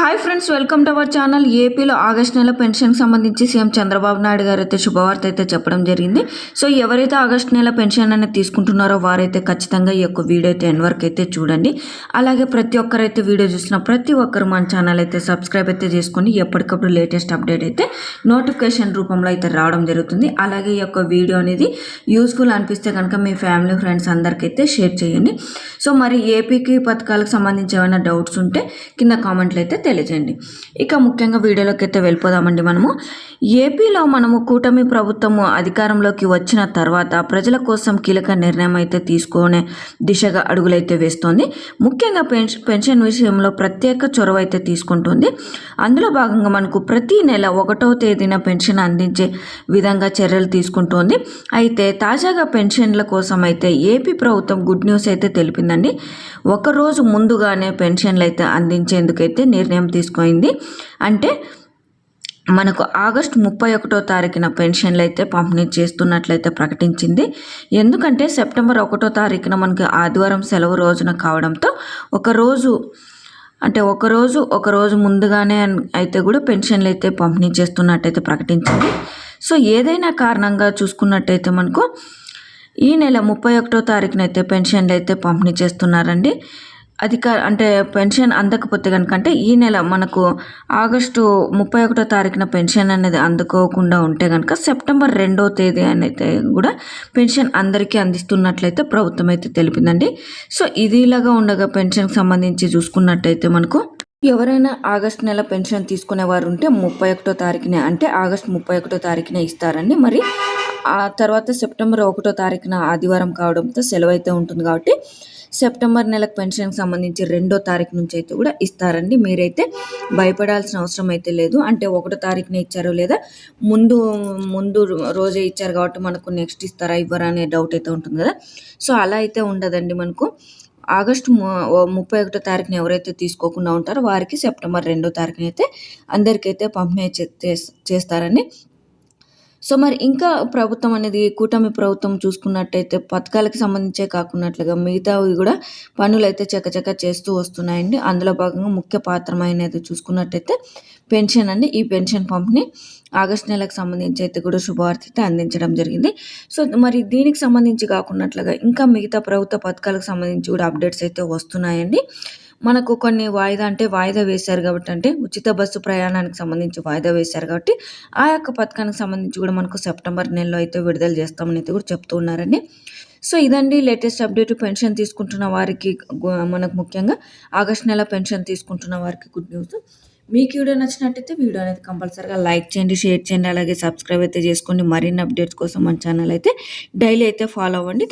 Hi friends, welcome to our channel. ఏపీలో August నెల pension సంబంధించి సీఎం చంద్రబాబు నాయుడు గారు అయితే శుభవార్త అయితే చెప్పడం జరిగింది. సో ఎవరైతే ఆగస్టు నెల పెన్షన్ అనేది తీసుకుంటున్నారో వారైతే ఖచ్చితంగా ఈ యొక్క వీడియో అయితే ఎండ్ వరకు అయితే చూడండి. అలాగే ప్రతి ఒక్కరైతే వీడియో చూసిన ప్రతి ఒక్కరు మన ఛానల్ అయితే సబ్స్క్రైబ్ అయితే చేసుకొని ఎప్పటికప్పుడు లేటెస్ట్ అప్డేట్ అయితే నోటిఫికేషన్ రూపంలో అయితే రావడం జరుగుతుంది. అలాగే ఈ యొక్క వీడియో అనేది యూస్ఫుల్ అనిపిస్తే కనుక మీ ఫ్యామిలీ ఫ్రెండ్స్ అందరికైతే షేర్ చేయండి. సో మరి ఏపీకి పథకాలకు సంబంధించి ఏమైనా డౌట్స్ ఉంటే కింద కామెంట్లు అయితే తెలియజేయండి. ఇక ముఖ్యంగా వీడియోలోకి అయితే వెళ్ళిపోదామండి. ఏపీలో కూటమి ప్రభుత్వము అధికారంలోకి వచ్చిన తర్వాత ప్రజల కోసం కీలక నిర్ణయం అయితే తీసుకునే దిశగా అడుగులైతే వేస్తోంది. ముఖ్యంగా పెన్షన్ విషయంలో ప్రత్యేక చొరవ అయితే తీసుకుంటుంది. అందులో భాగంగా ప్రతి నెల 1వ తేదీన పెన్షన్ అందించే విధంగా చర్యలు తీసుకుంటోంది. అయితే తాజాగా పెన్షన్ల కోసం అయితే ఏపీ ప్రభుత్వం గుడ్ న్యూస్ అయితే తెలిపిందండి. ఒకరోజు ముందుగానే పెన్షన్లు అయితే అందించేందుకైతే నిర్ణయం తీసుకుంది. అంటే ఆగస్టు 31వ తారీఖున పెన్షన్లు అయితే పంపిణీ చేస్తున్నట్లయితే ప్రకటించింది. ఎందుకంటే సెప్టెంబర్ 1వ తారీఖున ఆదివారం సెలవు రోజున కావడంతో ఒకరోజు ముందుగానే అయితే కూడా పెన్షన్లు అయితే పంపిణీ చేస్తున్నట్టయితే ప్రకటించింది. సో ఏదైనా కారణంగా చూసుకున్నట్టయితే ఈ నెల 31వ తారీఖున అయితే పెన్షన్లు అయితే పంపిణీ చేస్తున్నారండి. పెన్షన్ అందకపోతే కనుక ఈ నెల ఆగస్టు 31వ తారీఖున పెన్షన్ అనేది అందుకోకుండా ఉంటే కనుక సెప్టెంబర్ 2వ తేదీ అయితే కూడా పెన్షన్ అందరికీ అందిస్తున్నట్లయితే ప్రభుత్వం అయితే తెలిపిందండి. సో ఇది ఇలాగా ఉండగా పెన్షన్కి సంబంధించి చూసుకున్నట్టయితే ఎవరైనా ఆగస్టు నెల పెన్షన్ తీసుకునే వారు ఉంటే 31వ తారీఖునే, అంటే ఆగస్టు 31వ తారీఖునే ఇస్తారండి. మరి ఆ తర్వాత సెప్టెంబర్ 1వ తారీఖున ఆదివారం కావడంతో సెలవు అయితే ఉంటుంది కాబట్టి సెప్టెంబర్ నెలకు పెన్షన్కి సంబంధించి 2వ తారీఖు నుంచి అయితే కూడా ఇస్తారండి. మీరైతే భయపడాల్సిన అవసరం అయితే లేదు. అంటే 1వ తారీఖునే ఇచ్చారో లేదా ముందు రోజే ఇచ్చారు కాబట్టి నెక్స్ట్ ఇస్తారా ఇవ్వరా అనే డౌట్ అయితే ఉంటుంది కదా. సో అలా అయితే ఉండదండి. ఆగస్టు 31వ తారీఖున ఎవరైతే తీసుకోకుండా ఉంటారో వారికి సెప్టెంబర్ 2వ తారీఖున అయితే అందరికైతే పంపిణీ చేస్తారని. సో మరి ఇంకా ప్రభుత్వం అనేది కూటమి ప్రభుత్వం చూసుకున్నట్టయితే పథకాలకు సంబంధించే కాకున్నట్లుగా మిగతావి కూడా పనులు అయితే చకచక చేస్తూ వస్తున్నాయండి. అందులో భాగంగా ముఖ్య పాత్రమైనది చూసుకున్నట్టయితే పెన్షన్ అండి. ఈ పెన్షన్ పంపిణీ ఆగస్టు నెలకు సంబంధించి అయితే కూడా శుభవార్త అయితే అందించడం జరిగింది. సో మరి దీనికి సంబంధించి కాకున్నట్లుగా ఇంకా మిగతా ప్రభుత్వ పథకాలకు సంబంధించి కూడా అప్డేట్స్ అయితే వస్తున్నాయండి. కొన్ని వాయిదా వేశారు కాబట్టి, అంటే ఉచిత బస్సు ప్రయాణానికి సంబంధించి వాయిదా వేశారు కాబట్టి ఆ యొక్క పథకానికి సంబంధించి కూడా సెప్టెంబర్ నెలలో అయితే విడుదల చేస్తామని అయితే కూడా చెప్తూ ఉన్నారండి. సో ఇదండి లేటెస్ట్ అప్డేట్. పెన్షన్ తీసుకుంటున్న వారికి ముఖ్యంగా ఆగస్టు నెల పెన్షన్ తీసుకుంటున్న వారికి గుడ్ న్యూస్. మీకు వీడియో నచ్చినట్టయితే వీడియో అనేది కంపల్సరీగా లైక్ చేయండి, షేర్ చేయండి, అలాగే సబ్స్క్రైబ్ అయితే చేసుకోండి. మరిన్ని అప్డేట్స్ కోసం మన ఛానల్ అయితే డైలీ అయితే ఫాలో అవ్వండి.